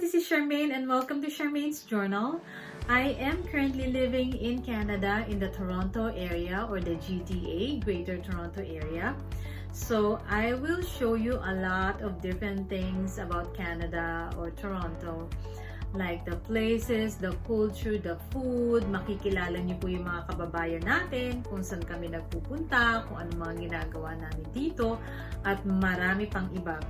this is Charmaine and welcome to Charmaine's Journal. I am currently living in Canada in the Toronto area or the GTA, Greater Toronto Area. So I will show you a lot of different things about Canada or Toronto. Like the places, the culture, the food, makikilala niyo po yung mga kababayan natin, kung saan kami nagpupunta, kung ano mga ginagawa namin dito, at marami pang iba.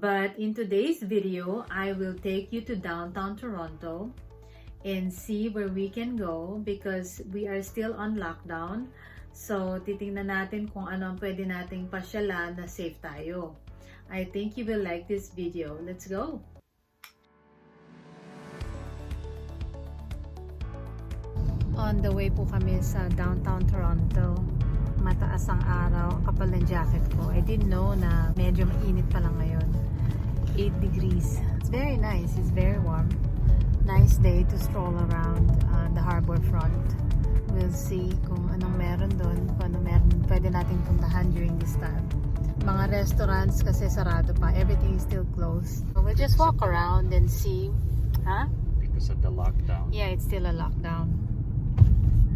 But in today's video, I will take you to downtown Toronto and see where we can go because we are still on lockdown. So, titingnan natin kung ano ang pwede nating pasyalan na safe tayo. I think you will like this video. Let's go! On the way po kami sa downtown Toronto. Mataas ang araw, ang kapal ng jacket ko. I didn't know na medyo mainit pa lang ngayon. 8 degrees. It's very nice. It's very warm. Nice day to stroll around the harbor front. We'll see kung anong meron doon, kung anong meron pwede nating puntahan during this time. Mga restaurants kasi sarado pa. Everything is still closed. So we'll just walk around and see. Huh? Because of the lockdown. Yeah, it's still a lockdown.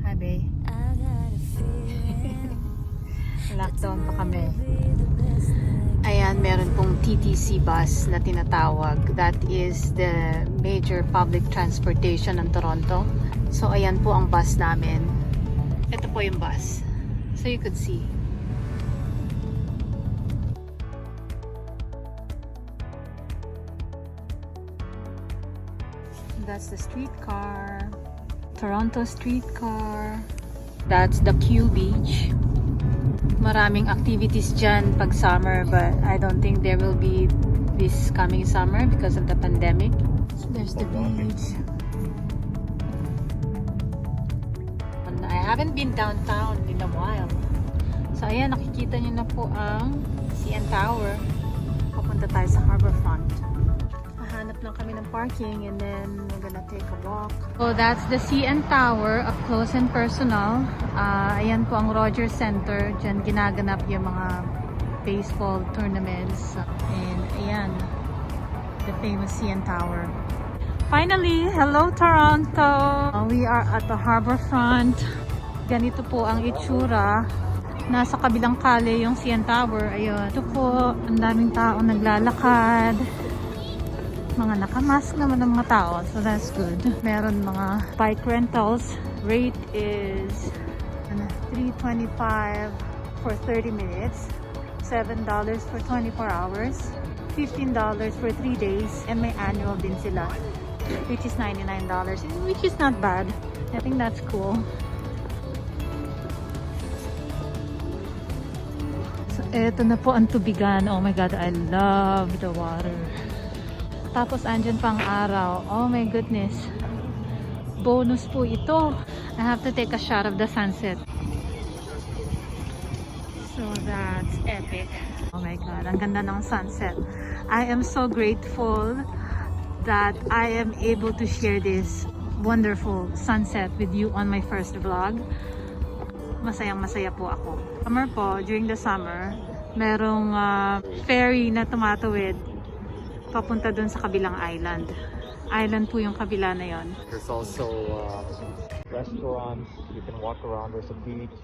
Hi, babe. Lockdown pa kami. Ayan, meron pong TTC bus na tinatawag. That is the major public transportation ng Toronto. So, ayan po ang bus namin. Ito po yung bus. So, you could see. That's the streetcar. Toronto streetcar. That's the Q Beach. Maraming activities dyan pag summer, but I don't think there will be this coming summer because of the pandemic. There's the beach. And I haven't been downtown in a while. So ayan, nakikita nyo na po ang CN Tower. Papunta tayo sa Harborfront. Hahanap lang kami ng parking and then we're gonna take a walk. So that's the CN Tower up close and personal. Ayan po ang Rogers Center. Diyan ginaganap yung mga baseball tournaments. And ayan, the famous CN Tower. Finally, hello Toronto! We are at the Harborfront. Ganito po ang itsura. Nasa kabilang kale yung CN Tower. Ayun. Ito po, ang daming taong naglalakad. Mga nakamask naman ng mga tao, so that's good. Meron mga bike rentals. Rate is $3.25 for 30 minutes, $7 for 24 hours, $15 for 3 days, and may annual din sila, which is $99, which is not bad. I think that's cool. So, eto na po ang tubigan. Oh my God, I love the water. Tapos andyan pang araw. Oh my goodness. Bonus po ito. I have to take a shot of the sunset. So that's epic. Oh my God. Ang ganda ng sunset. I am so grateful that I am able to share this wonderful sunset with you on my first vlog. Masayang masaya po ako. Summer po, during the summer, merong ferry na tumatawid papunta dun sa kabilang island. Island po yung kabila na yon. There's also restaurants. You can walk around. There's a beach.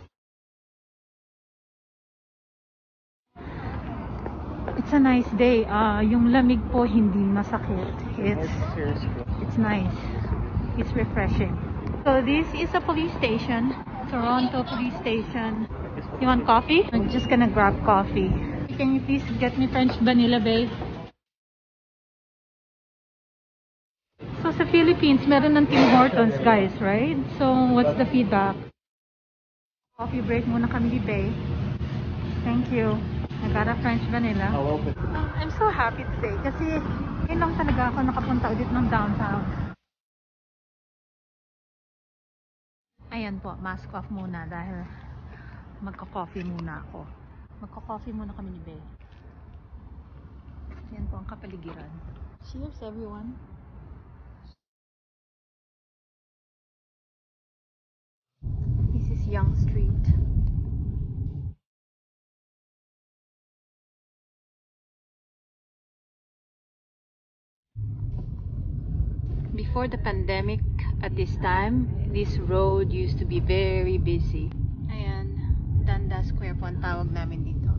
It's a nice day. Yung lamig po hindi masakit. It's nice. It's refreshing. So this is a police station. Toronto Police Station. You want coffee? I'm just gonna grab coffee. Can you please get me French vanilla, babe? So sa Philippines, meron ng Tim Hortons, guys, right? So what's the feedback? Coffee break muna kami ni Bay. Thank you. I got a French vanilla. I'm so happy today kasi ngayon lang talaga ako nakapunta ulit ng downtown. Ayan po, mask off muna dahil magka-coffee muna ako. Magka-coffee muna kami ni Bay. Yan po ang kapaligiran. Cheers everyone! Yonge Street. Before the pandemic, at this time, this road used to be very busy. Ayan, Dundas Square po ang tawag namin dito.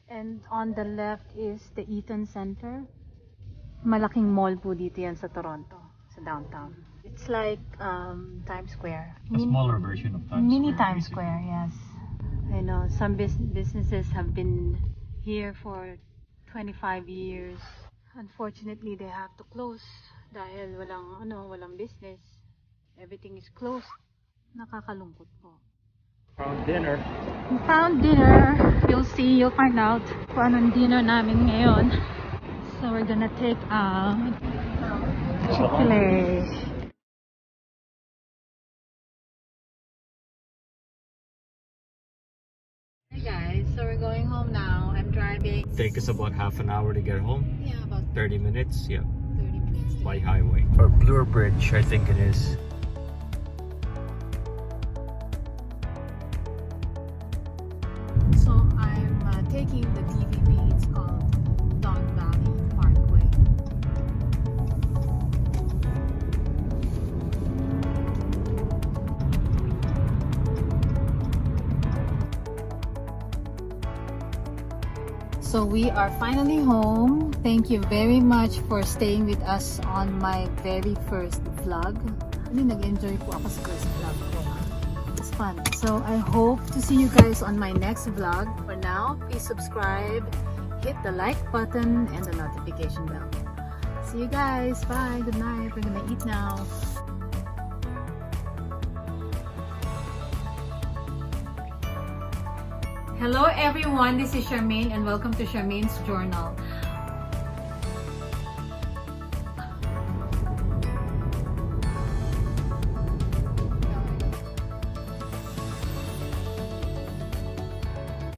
And on the left is the Eaton Center. Malaking mall po dito yan sa Toronto, sa downtown. It's like Times Square. A smaller version of Times Mini Square. Times Square, yes. I know, some businesses have been here for 25 years. Unfortunately, they have to close dahil walang business. Everything is closed. Nakakalungkot po. Found dinner. We found dinner. You'll see, you'll find out kung anong dinner namin ngayon. So we're gonna take out Chick-fil-A. Hey guys, so we're going home now. I'm driving. Take us about half an hour to get home. Yeah, about 30 minutes, yeah. 30 minutes. By highway. Or Bloor Bridge, I think it is. So I'm taking the TVP. It's called Don Valley Parkway. So we are finally home. Thank you very much for staying with us on my very first vlog. Nag-enjoy po ako sa first vlog ko. It's fun. So I hope to see you guys on my next vlog. For now, please subscribe, hit the like button and the notification bell. See you guys. Bye. Good night. We're gonna eat now. Hello everyone, this is Charmaine and welcome to Charmaine's Journal.